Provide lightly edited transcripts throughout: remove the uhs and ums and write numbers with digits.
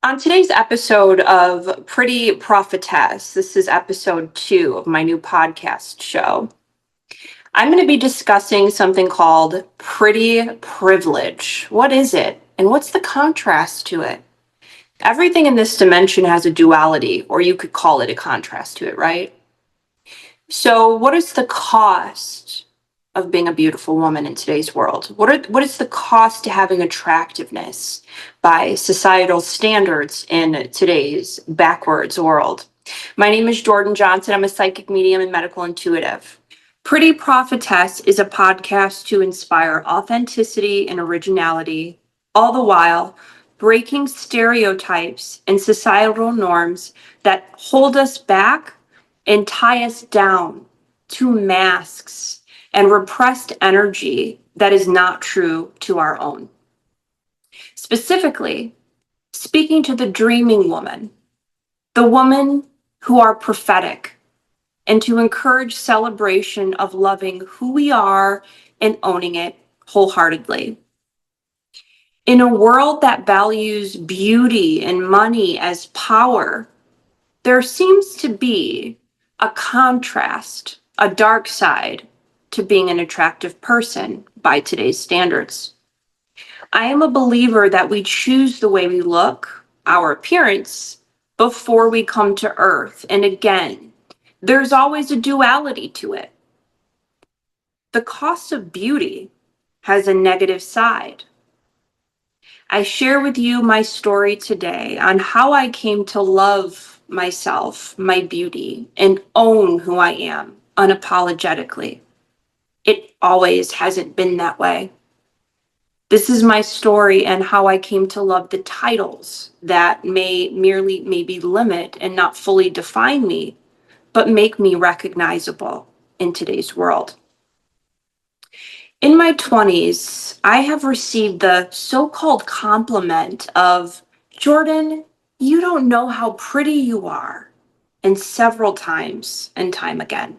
On today's episode of Pretty Prophetess, this is episode 2 of my new podcast show. I'm going to be discussing something called pretty privilege. What is it? And what's the contrast to it? Everything in this dimension has a duality, or you could call it a contrast to it, right? So, what is the cost of being a beautiful woman in today's world? What is the cost to having attractiveness by societal standards in today's backwards world? My name is Jordan Johnson. I'm a psychic medium and medical intuitive. Pretty Prophetess is a podcast to inspire authenticity and originality, all the while breaking stereotypes and societal norms that hold us back and tie us down to masks and repressed energy that is not true to our own. Specifically, speaking to the dreaming woman, the woman who are prophetic, and to encourage celebration of loving who we are and owning it wholeheartedly. In a world that values beauty and money as power, there seems to be a contrast, a dark side to being an attractive person by today's standards. I am a believer that we choose the way we look, our appearance, before we come to Earth. And again, there's always a duality to it. The cost of beauty has a negative side. I share with you my story today on how I came to love myself, my beauty, and own who I am unapologetically. It always hasn't been that way. This is my story and how I came to love the titles that may merely maybe limit and not fully define me, but make me recognizable in today's world. In my 20s, I have received the so-called compliment of, Jordan, you don't know how pretty you are, and several times and time again.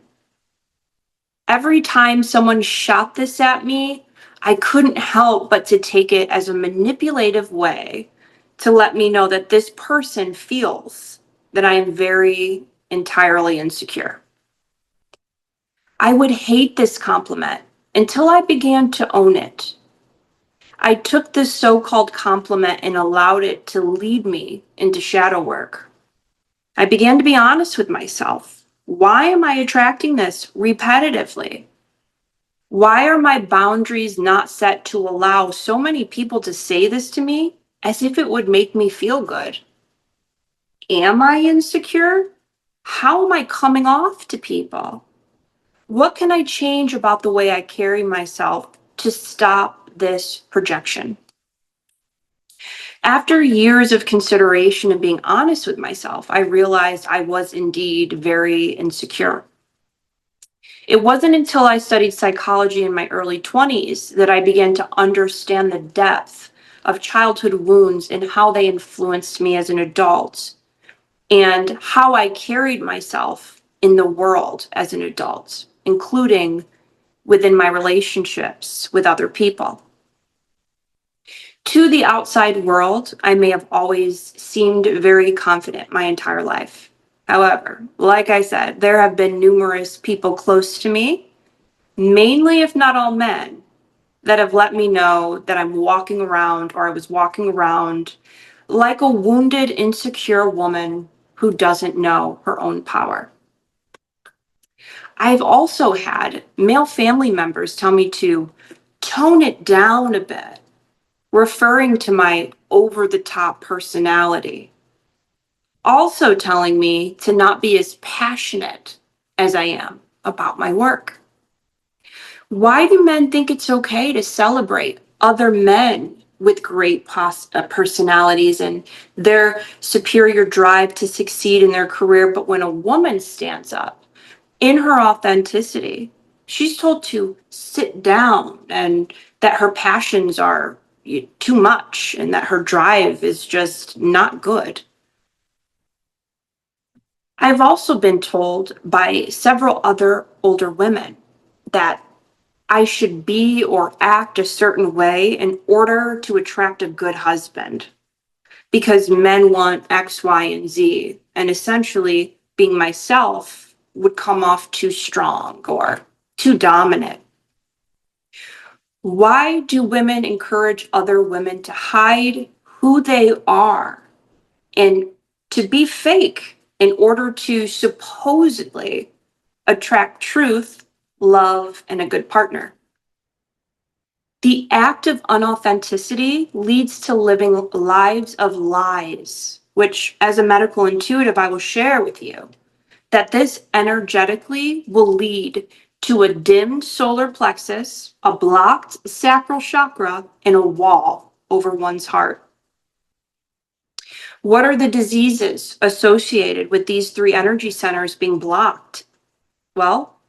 Every time someone shot this at me, I couldn't help but to take it as a manipulative way to let me know that this person feels that I am very entirely insecure. I would hate this compliment until I began to own it. I took this so-called compliment and allowed it to lead me into shadow work. I began to be honest with myself. Why am I attracting this repetitively? Why are my boundaries not set to allow so many people to say this to me as if it would make me feel good? Am I insecure? How am I coming off to people? What can I change about the way I carry myself to stop this projection? After years of consideration and being honest with myself, I realized I was indeed very insecure. It wasn't until I studied psychology in my early 20s that I began to understand the depth of childhood wounds and how they influenced me as an adult, and how I carried myself in the world as an adult, including within my relationships with other people. To the outside world, I may have always seemed very confident my entire life. However, like I said, there have been numerous people close to me, mainly if not all men, that have let me know that I'm walking around, or I was walking around like a wounded, insecure woman who doesn't know her own power. I've also had male family members tell me to tone it down a bit, referring to my over-the-top personality. Also telling me to not be as passionate as I am about my work. Why do men think it's okay to celebrate other men with great personalities and their superior drive to succeed in their career, but when a woman stands up in her authenticity, she's told to sit down and that her passions are too much and that her drive is just not good? I've also been told by several other older women that I should be or act a certain way in order to attract a good husband. because men want X, Y, and Z. And essentially, being myself would come off too strong or too dominant. Why do women encourage other women to hide who they are and to be fake in order to supposedly attract truth, love, and a good partner? The act of unauthenticity leads to living lives of lies, which, as a medical intuitive, I will share with you that this energetically will lead to a dimmed solar plexus, a blocked sacral chakra, and a wall over one's heart. What are the diseases associated with these three energy centers being blocked? Well,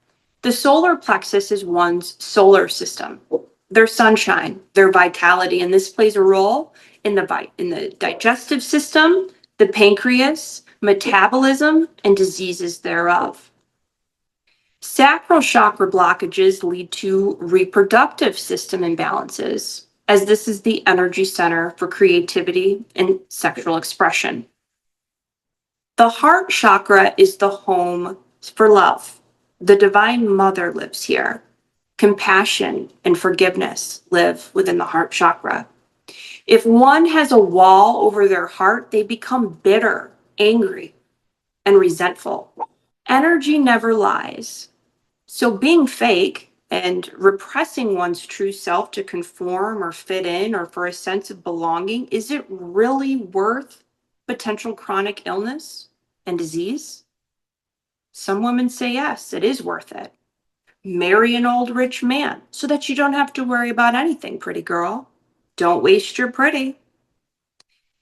the solar plexus is one's solar system, their sunshine, their vitality, and this plays a role in the digestive system, the pancreas, metabolism, and diseases thereof. Sacral chakra blockages lead to reproductive system imbalances, as this is the energy center for creativity and sexual expression. The heart chakra is the home for love. The Divine Mother lives here. Compassion and forgiveness live within the heart chakra. If one has a wall over their heart, they become bitter, angry, and resentful. Energy never lies. So being fake and repressing one's true self to conform or fit in or for a sense of belonging, is it really worth potential chronic illness and disease? Some women say yes, it is worth it. Marry an old rich man so that you don't have to worry about anything, pretty girl. Don't waste your pretty.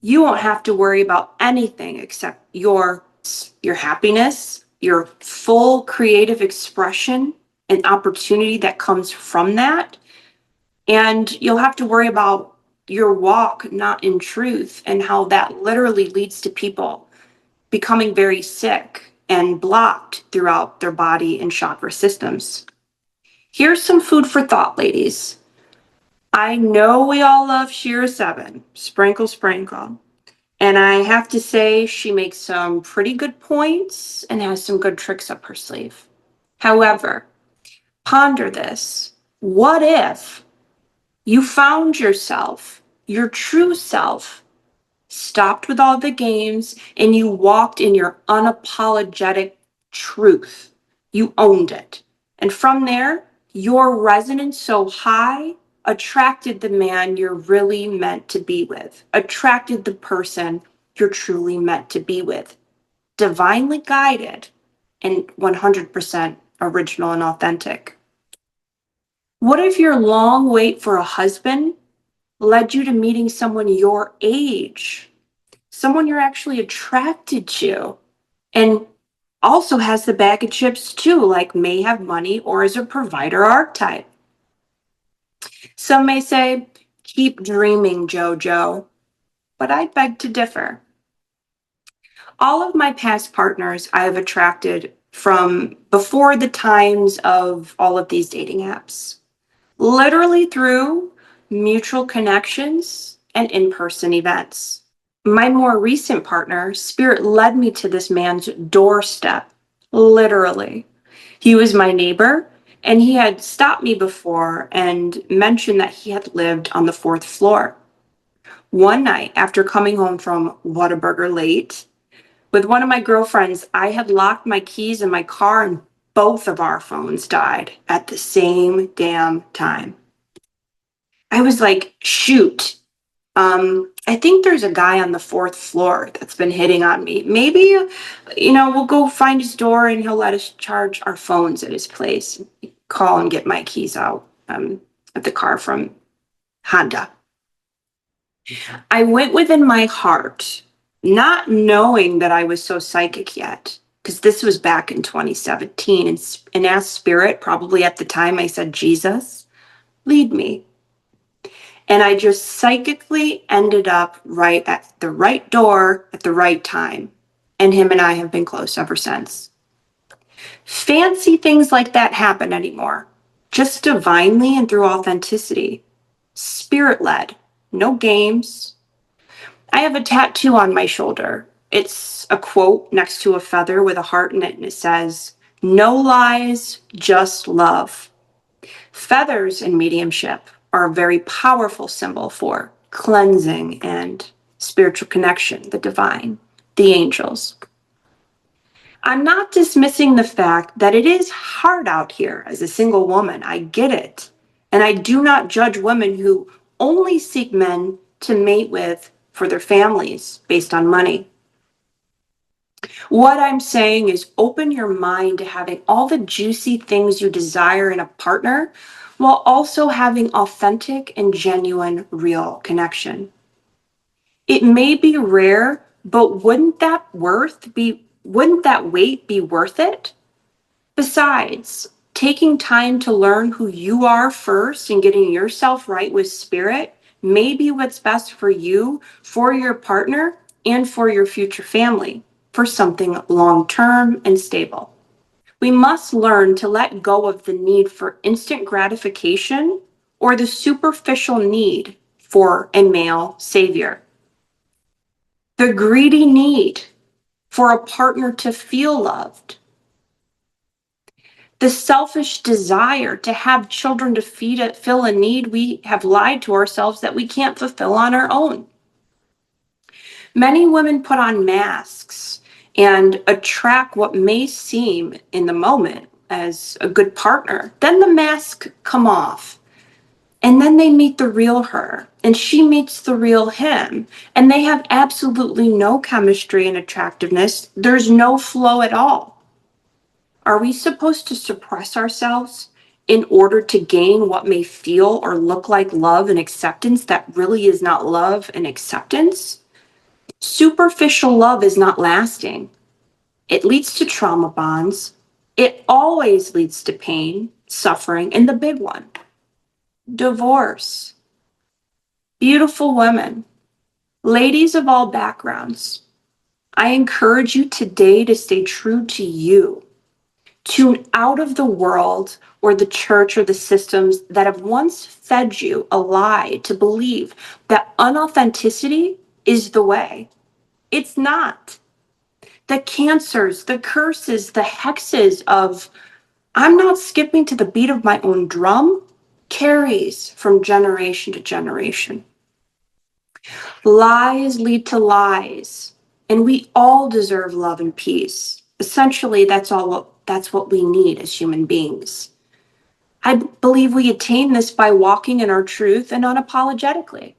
You won't have to worry about anything except your happiness, your full creative expression and opportunity that comes from that. And you'll have to worry about your walk not in truth and how that literally leads to people becoming very sick and blocked throughout their body and chakra systems. Here's some food for thought, ladies. I know we all love Shira 7, sprinkle, sprinkle. And I have to say, she makes some pretty good points and has some good tricks up her sleeve. However, ponder this. What if you found yourself, your true self, stopped with all the games and you walked in your unapologetic truth? You owned it. And from there, your resonance so high attracted the man you're really meant to be with, attracted the person you're truly meant to be with, divinely guided and 100% original and authentic. What if your long wait for a husband led you to meeting someone your age, someone you're actually attracted to, and also has the bag of chips too, like may have money or is a provider archetype? Some may say, keep dreaming, Jojo, but I beg to differ. All of my past partners I have attracted from before the times of all of these dating apps, literally through mutual connections and in-person events. My more recent partner, Spirit led me to this man's doorstep, literally. He was my neighbor, and he had stopped me before and mentioned that he had lived on the fourth floor. One night, after coming home from Whataburger late, with one of my girlfriends, I had locked my keys in my car and both of our phones died at the same damn time. I was like, shoot. I think there's a guy on the fourth floor that's been hitting on me. Maybe, we'll go find his door and he'll let us charge our phones at his place. Call and get my keys out at the car from Honda. I went within my heart, not knowing that I was so psychic yet, because this was back in 2017, and asked Spirit, probably at the time I said, Jesus, lead me. And I just psychically ended up right at the right door at the right time. And him and I have been close ever since. Fancy things like that happen anymore. Just divinely and through authenticity. Spirit-led. No games. I have a tattoo on my shoulder. It's a quote next to a feather with a heart in it, and it says, "No lies, just love." Feathers in mediumship are a very powerful symbol for cleansing and spiritual connection, the divine, the angels. I'm not dismissing the fact that it is hard out here as a single woman. I get it. And I do not judge women who only seek men to mate with for their families based on money. What I'm saying is open your mind to having all the juicy things you desire in a partner while also having authentic and genuine, real connection. It may be rare, but wouldn't that wait be worth it? Besides, taking time to learn who you are first and getting yourself right with spirit may be what's best for you, for your partner, and for your future family, for something long-term and stable. We must learn to let go of the need for instant gratification or the superficial need for a male savior. The greedy need for a partner to feel loved, the selfish desire to have children to fill a need we have lied to ourselves that we can't fulfill on our own. Many women put on masks and attract what may seem in the moment as a good partner. Then the mask come off. And then they meet the real her, and she meets the real him, and they have absolutely no chemistry and attractiveness. There's no flow at all. Are we supposed to suppress ourselves in order to gain what may feel or look like love and acceptance that really is not love and acceptance? Superficial love is not lasting. It leads to trauma bonds. It always leads to pain, suffering, and the big one, divorce. Beautiful women, ladies of all backgrounds, I encourage you today to stay true to you. Tune out of the world or the church or the systems that have once fed you a lie to believe that unauthenticity is the way. It's not. The cancers, the curses, the hexes of "I'm not skipping to the beat of my own drum" carries from generation to generation. Lies lead to lies, and we all deserve love and peace. Essentially, that's what we need as human beings. I believe we attain this by walking in our truth and unapologetically.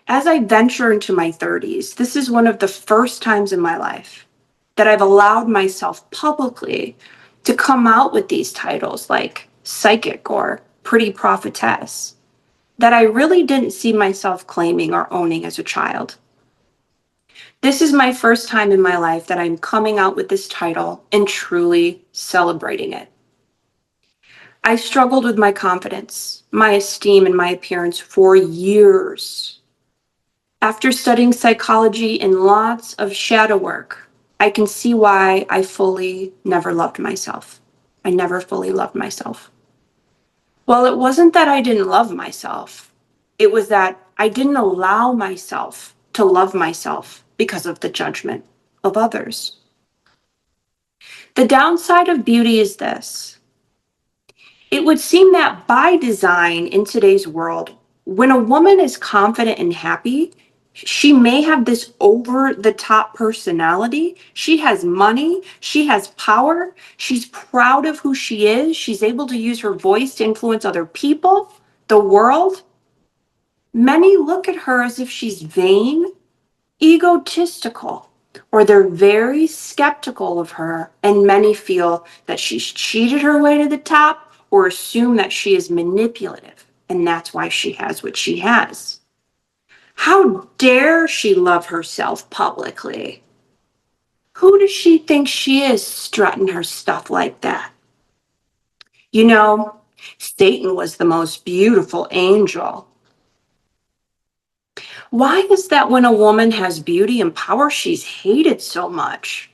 As I venture into my 30s, this is one of the first times in my life that I've allowed myself publicly to come out with these titles like psychic or pretty prophetess that I really didn't see myself claiming or owning as a child. This is my first time in my life that I'm coming out with this title and truly celebrating it. I struggled with my confidence, my esteem, and my appearance for years. After studying psychology and lots of shadow work, I can see why I fully never loved myself. I never fully loved myself. Well, it wasn't that I didn't love myself. It was that I didn't allow myself to love myself because of the judgment of others. The downside of beauty is this. It would seem that by design in today's world, when a woman is confident and happy, she may have this over-the-top personality. She has money. She has power. She's proud of who she is. She's able to use her voice to influence other people, the world. Many look at her as if she's vain, egotistical, or they're very skeptical of her, and many feel that she's cheated her way to the top or assume that she is manipulative, and that's why she has what she has. How dare she love herself publicly? Who does she think she is strutting her stuff like that? You know, Satan was the most beautiful angel. Why is that when a woman has beauty and power, she's hated so much?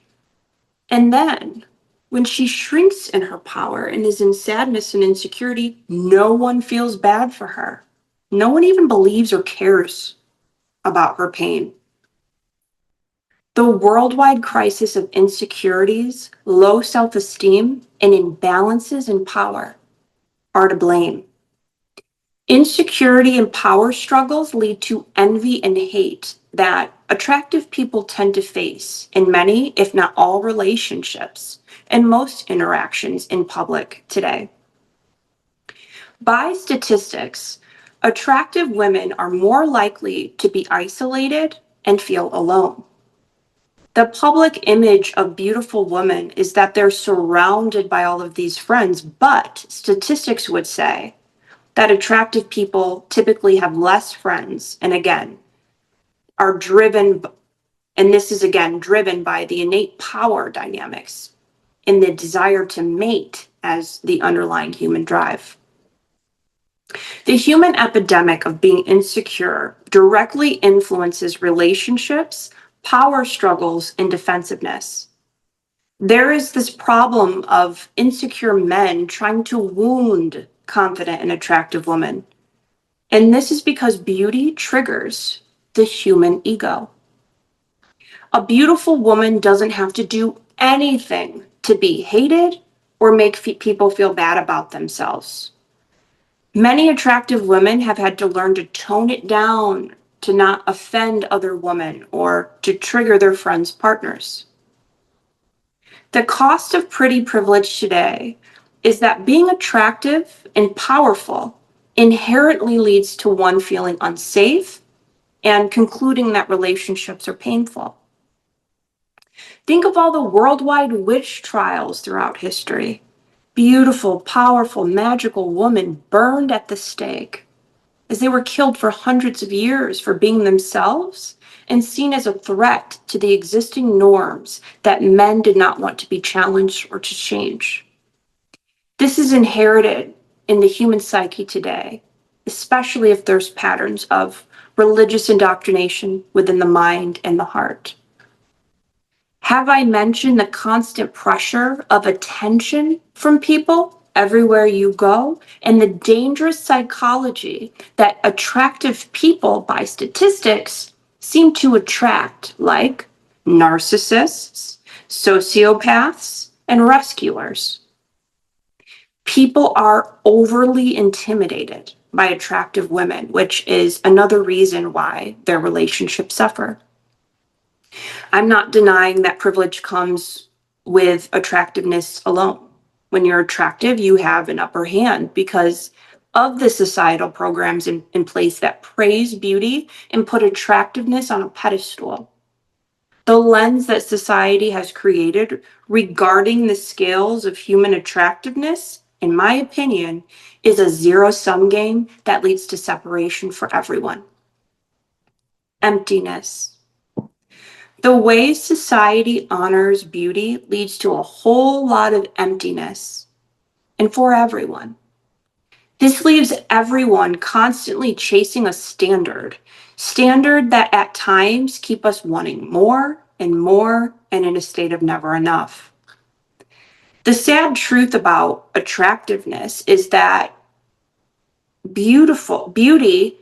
And then, when she shrinks in her power and is in sadness and insecurity, no one feels bad for her. No one even believes or cares. about her pain. The worldwide crisis of insecurities, low self-esteem, and imbalances in power are to blame. Insecurity and power struggles lead to envy and hate that attractive people tend to face in many, if not all, relationships and most interactions in public today. By statistics, attractive women are more likely to be isolated and feel alone. The public image of beautiful women is that they're surrounded by all of these friends, but statistics would say that attractive people typically have less friends and again, are driven, and this is again driven by the innate power dynamics and the desire to mate as the underlying human drive. The human epidemic of being insecure directly influences relationships, power struggles, and defensiveness. There is this problem of insecure men trying to wound confident and attractive women. And this is because beauty triggers the human ego. A beautiful woman doesn't have to do anything to be hated or make people feel bad about themselves. Many attractive women have had to learn to tone it down, to not offend other women or to trigger their friends' partners. The cost of pretty privilege today is that being attractive and powerful inherently leads to one feeling unsafe and concluding that relationships are painful. Think of all the worldwide witch trials throughout history. Beautiful, powerful, magical women burned at the stake as they were killed for hundreds of years for being themselves and seen as a threat to the existing norms that men did not want to be challenged or to change. This is inherited in the human psyche today, especially if there's patterns of religious indoctrination within the mind and the heart. Have I mentioned the constant pressure of attention from people everywhere you go and the dangerous psychology that attractive people, by statistics, seem to attract, like narcissists, sociopaths, and rescuers? People are overly intimidated by attractive women, which is another reason why their relationships suffer. I'm not denying that privilege comes with attractiveness alone. When you're attractive, you have an upper hand because of the societal programs in place that praise beauty and put attractiveness on a pedestal. The lens that society has created regarding the scales of human attractiveness, in my opinion, is a zero-sum game that leads to separation for everyone. Emptiness. The way society honors beauty leads to a whole lot of emptiness, and for everyone. This leaves everyone constantly chasing a standard that at times keep us wanting more and more and in a state of never enough. The sad truth about attractiveness is that beauty,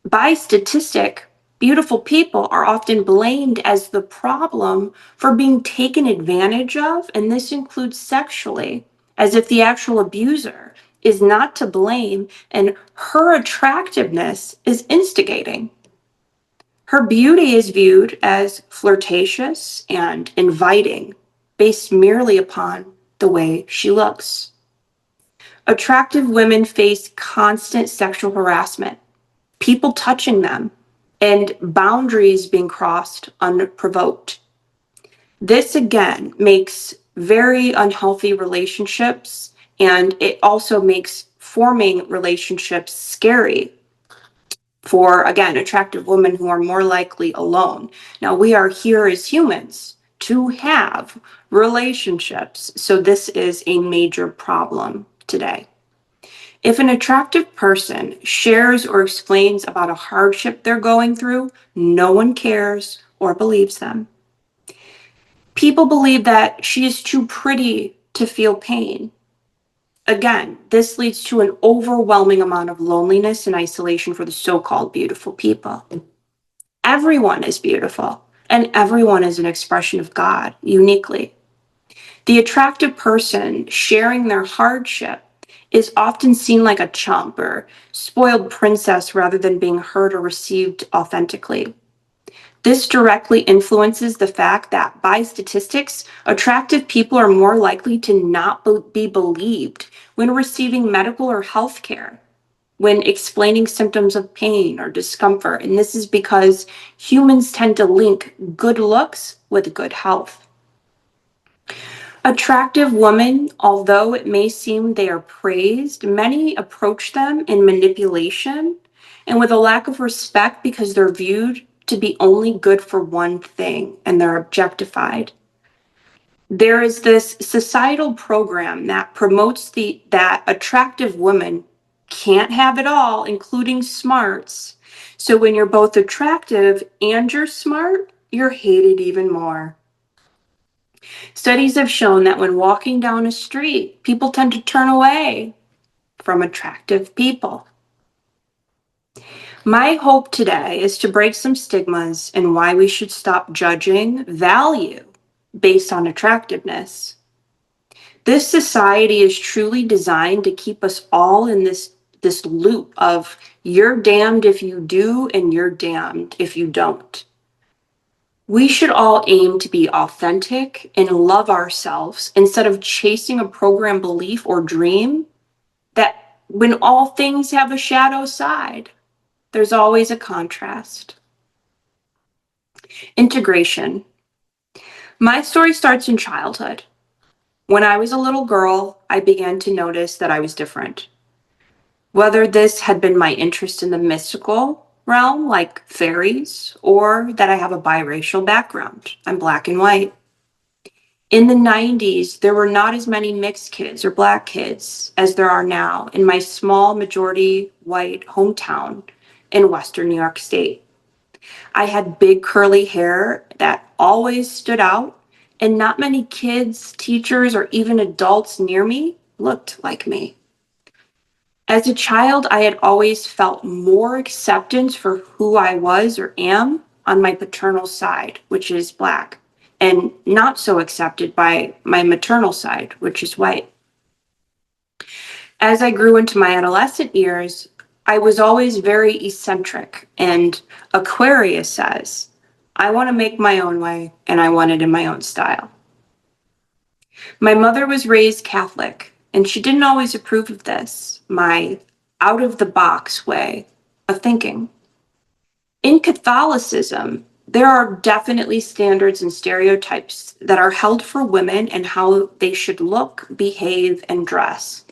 by statistic, beautiful people are often blamed as the problem for being taken advantage of, and this includes sexually, as if the actual abuser is not to blame and her attractiveness is instigating. Her beauty is viewed as flirtatious and inviting, based merely upon the way she looks. Attractive women face constant sexual harassment, people touching them, and boundaries being crossed unprovoked. This again makes very unhealthy relationships, and it also makes forming relationships scary for, again, attractive women who are more likely alone. Now, we are here as humans to have relationships, so this is a major problem today. If an attractive person shares or explains about a hardship they're going through, no one cares or believes them. People believe that she is too pretty to feel pain. Again, this leads to an overwhelming amount of loneliness and isolation for the so-called beautiful people. Everyone is beautiful, and everyone is an expression of God uniquely. The attractive person sharing their hardship is often seen like a chump or spoiled princess rather than being heard or received authentically. This directly influences the fact that, by statistics, attractive people are more likely to not be believed when receiving medical or health care, when explaining symptoms of pain or discomfort. And this is because humans tend to link good looks with good health. Attractive women, although it may seem they are praised, many approach them in manipulation and with a lack of respect because they're viewed to be only good for one thing and they're objectified. There is this societal program that promotes that attractive women can't have it all, including smarts. So when you're both attractive and you're smart, you're hated even more. Studies have shown that when walking down a street, people tend to turn away from attractive people. My hope today is to break some stigmas and why we should stop judging value based on attractiveness. This society is truly designed to keep us all in this loop of you're damned if you do and you're damned if you don't. We should all aim to be authentic and love ourselves instead of chasing a program belief or dream that when all things have a shadow side, there's always a contrast. Integration. My story starts in childhood. When I was a little girl, I began to notice that I was different. Whether this had been my interest in the mystical realm, like fairies, or that I have a biracial background. I'm Black and white. In the 90s, there were not as many mixed kids or Black kids as there are now in my small majority white hometown in Western New York State. I had big curly hair that always stood out, and not many kids, teachers, or even adults near me looked like me. As a child, I had always felt more acceptance for who I was or am on my paternal side, which is Black, and not so accepted by my maternal side, which is white. As I grew into my adolescent years, I was always very eccentric, and Aquarius says, I want to make my own way, and I want it in my own style. My mother was raised Catholic, and she didn't always approve of this, my out-of-the-box way of thinking. In Catholicism, there are definitely standards and stereotypes that are held for women and how they should look, behave, and dress.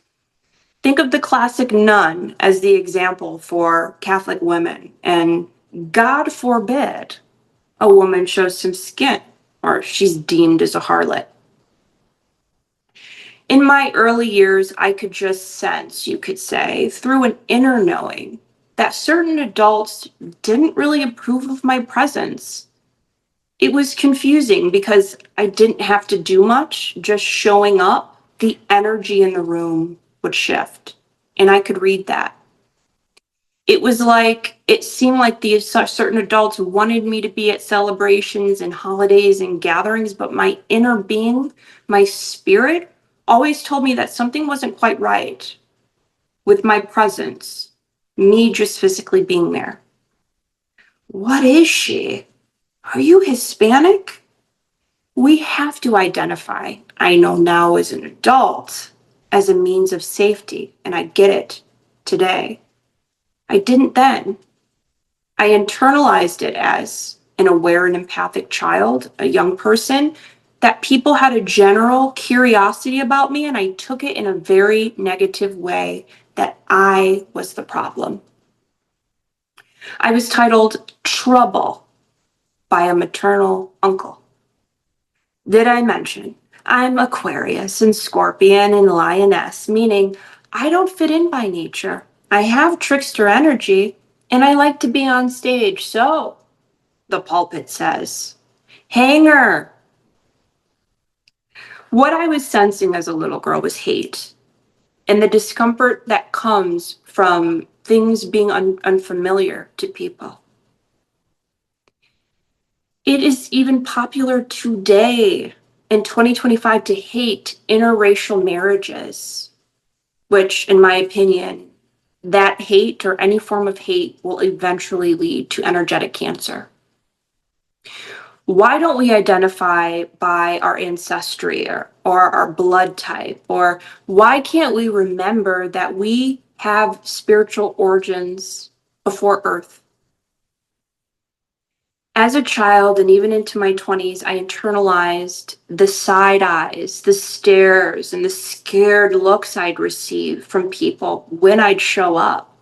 Think of the classic nun as the example for Catholic women, and God forbid a woman shows some skin or she's deemed as a harlot. In my early years, I could just sense, you could say, through an inner knowing, that certain adults didn't really approve of my presence. It was confusing because I didn't have to do much, just showing up, the energy in the room would shift, and I could read that. It seemed like these certain adults wanted me to be at celebrations and holidays and gatherings, but my inner being, my spirit, always told me that something wasn't quite right with my presence, me just physically being there. What is she? Are you Hispanic? We have to identify, I know now as an adult, as a means of safety, and I get it today. I didn't then. I internalized it as an aware and empathic child, a young person, that people had a general curiosity about me, and I took it in a very negative way that I was the problem. I was titled Trouble by a maternal uncle. Did I mention I'm Aquarius and Scorpion and Lioness, meaning I don't fit in by nature. I have trickster energy, and I like to be on stage, so, the pulpit says, hanger. What I was sensing as a little girl was hate and the discomfort that comes from things being unfamiliar to people. It is even popular today in 2025 to hate interracial marriages, which, in my opinion, that hate or any form of hate will eventually lead to energetic cancer. Why don't we identify by our ancestry or our blood type? Or why can't we remember that we have spiritual origins before Earth? As a child and even into my 20s, I internalized the side eyes, the stares, and the scared looks I'd receive from people when I'd show up,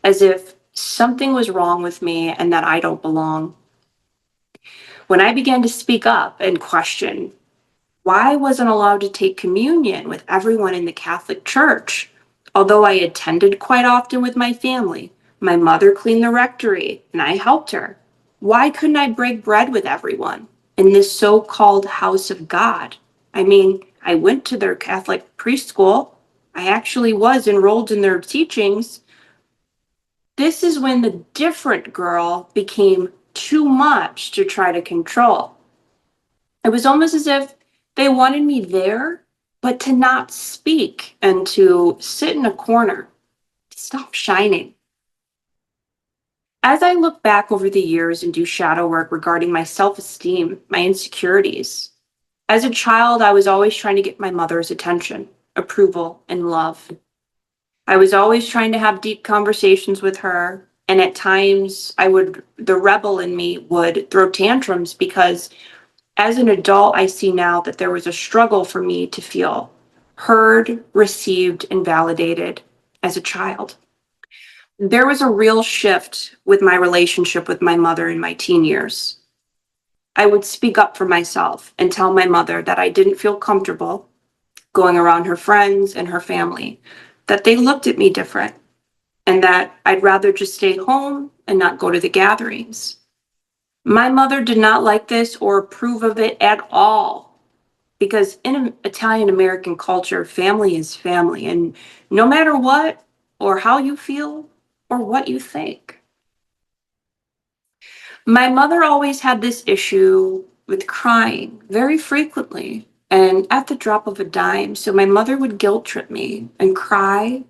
as if something was wrong with me and that I don't belong. When I began to speak up and question why I wasn't allowed to take communion with everyone in the Catholic Church, although I attended quite often with my family, my mother cleaned the rectory and I helped her. Why couldn't I break bread with everyone in this so-called house of God? I mean, I went to their Catholic preschool. I actually was enrolled in their teachings. This is when the different girl became too much to try to control. It was almost as if they wanted me there, but to not speak and to sit in a corner, to stop shining. As I look back over the years and do shadow work regarding my self-esteem, my insecurities, as a child, I was always trying to get my mother's attention, approval, and love. I was always trying to have deep conversations with her, and at times the rebel in me would throw tantrums because as an adult, I see now that there was a struggle for me to feel heard, received, and validated as a child. There was a real shift with my relationship with my mother in my teen years. I would speak up for myself and tell my mother that I didn't feel comfortable going around her friends and her family, that they looked at me different, and that I'd rather just stay home and not go to the gatherings. My mother did not like this or approve of it at all because in Italian American culture, family is family, and no matter what or how you feel or what you think. My mother always had this issue with crying very frequently and at the drop of a dime. So my mother would guilt trip me and cry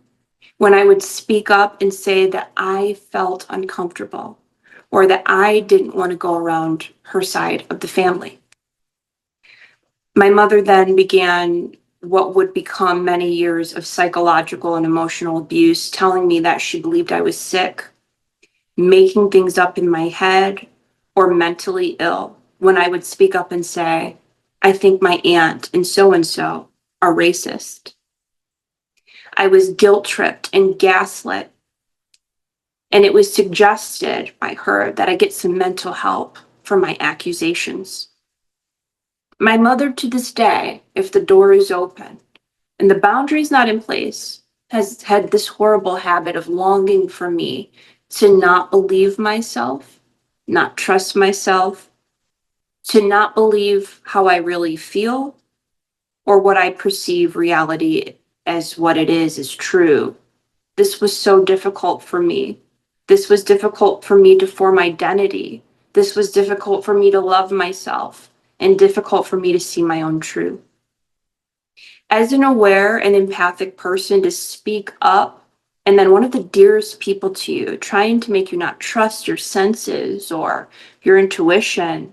when I would speak up and say that I felt uncomfortable or that I didn't want to go around her side of the family. My mother then began what would become many years of psychological and emotional abuse, telling me that she believed I was sick, making things up in my head, or mentally ill when I would speak up and say, I think my aunt and so are racist. I was guilt tripped and gaslit, and it was suggested by her that I get some mental help for my accusations. My mother, to this day, if the door is open and the boundary's not in place, has had this horrible habit of longing for me to not believe myself, not trust myself, to not believe how I really feel or what I perceive reality as what it is true. This was so difficult for me. This was difficult for me to form identity. This was difficult for me to love myself and difficult for me to see my own truth. As an aware and empathic person, to speak up, and then one of the dearest people to you trying to make you not trust your senses or your intuition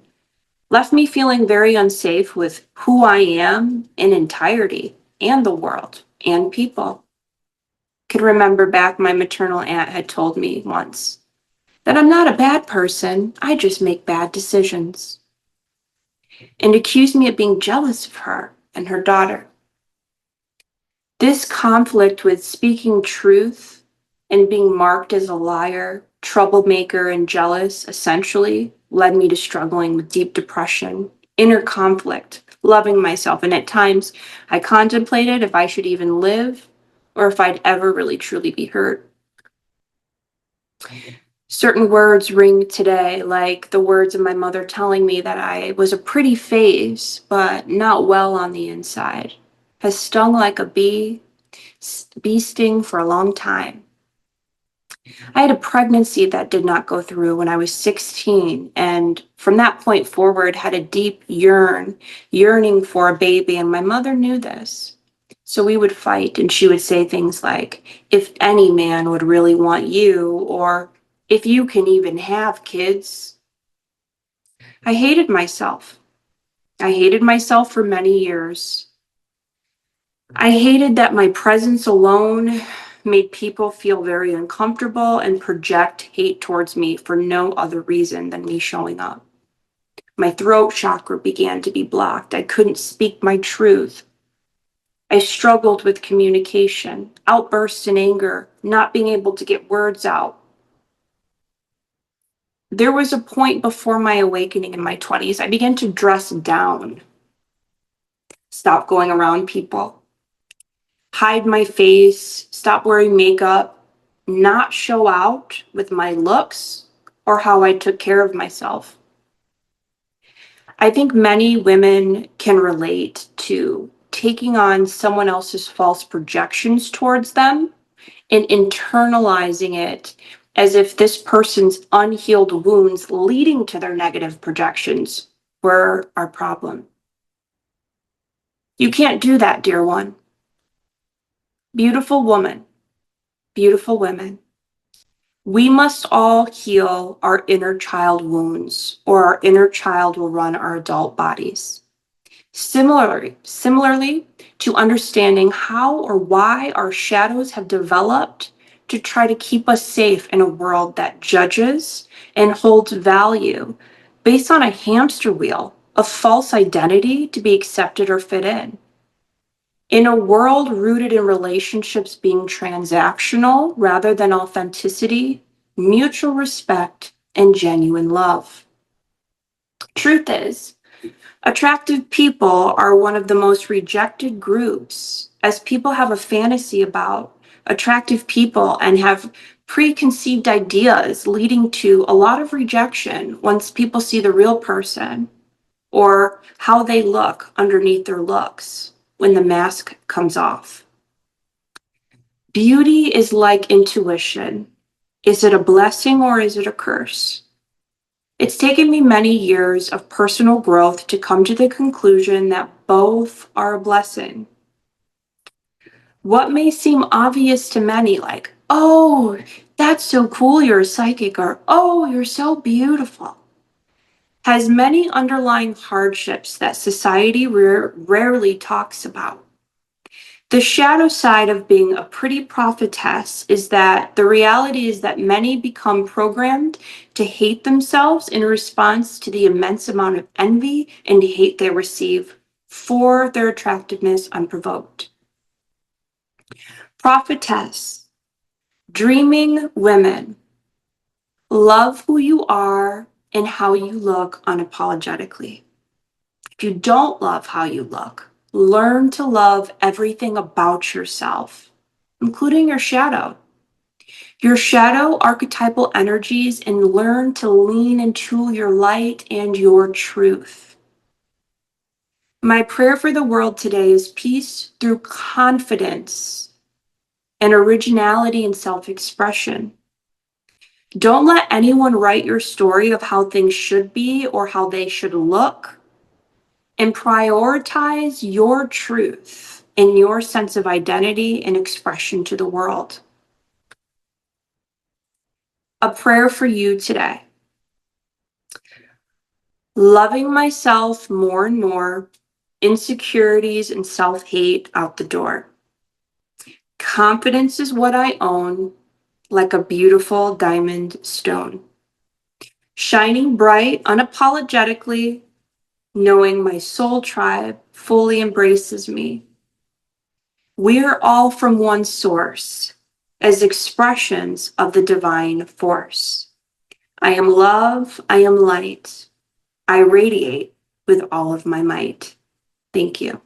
left me feeling very unsafe with who I am in entirety and the world and people. Could remember back my maternal aunt had told me once that I'm not a bad person, I just make bad decisions, and accused me of being jealous of her and her daughter. This conflict with speaking truth and being marked as a liar, troublemaker, and jealous essentially led me to struggling with deep depression, inner conflict, loving myself, and at times I contemplated if I should even live or if I'd ever really truly be heard. Certain words ring today, like the words of my mother telling me that I was a pretty face, but not well on the inside, has stung like a bee sting for a long time. I had a pregnancy that did not go through when I was 16, and from that point forward had a deep yearning for a baby, and my mother knew this. So we would fight, and she would say things like, if any man would really want you, or if you can even have kids. I hated myself. I hated myself for many years. I hated that my presence alone made people feel very uncomfortable and project hate towards me for no other reason than me showing up. My throat chakra began to be blocked. I couldn't speak my truth. I struggled with communication, outbursts in anger, not being able to get words out. There was a point before my awakening in my 20s, I began to dress down, stop going around people, hide my face, stop wearing makeup, not show out with my looks or how I took care of myself. I think many women can relate to taking on someone else's false projections towards them and internalizing it as if this person's unhealed wounds leading to their negative projections were our problem. You can't do that, dear one. Beautiful woman, beautiful women. We must all heal our inner child wounds, or our inner child will run our adult bodies. Similarly to understanding how or why our shadows have developed to try to keep us safe in a world that judges and holds value based on a hamster wheel of false identity to be accepted or fit in. In a world rooted in relationships being transactional rather than authenticity, mutual respect, and genuine love. Truth is, attractive people are one of the most rejected groups, as people have a fantasy about attractive people and have preconceived ideas leading to a lot of rejection once people see the real person or how they look underneath their looks when the mask comes off. Beauty is like intuition. Is it a blessing or is it a curse? It's taken me many years of personal growth to come to the conclusion that both are a blessing. What may seem obvious to many, like, oh, that's so cool, you're a psychic, or oh, you're so beautiful, has many underlying hardships that society rarely talks about. The shadow side of being a pretty prophetess is that the reality is that many become programmed to hate themselves in response to the immense amount of envy and hate they receive for their attractiveness unprovoked. Prophetess, dreaming women, love who you are and how you look unapologetically. If you don't love how you look, learn to love everything about yourself, including your shadow archetypal energies, and learn to lean into your light and your truth. My prayer for the world today is peace through confidence and originality and self-expression. Don't let anyone write your story of how things should be or how they should look, and prioritize your truth and your sense of identity and expression to the world. A prayer for you today. Loving myself more and more, insecurities and self-hate out the door. Confidence is what I own, like a beautiful diamond stone. Shining bright unapologetically, knowing my soul tribe fully embraces me. We're all from one source, as expressions of the divine force. I am love, I am light. I radiate with all of my might. Thank you.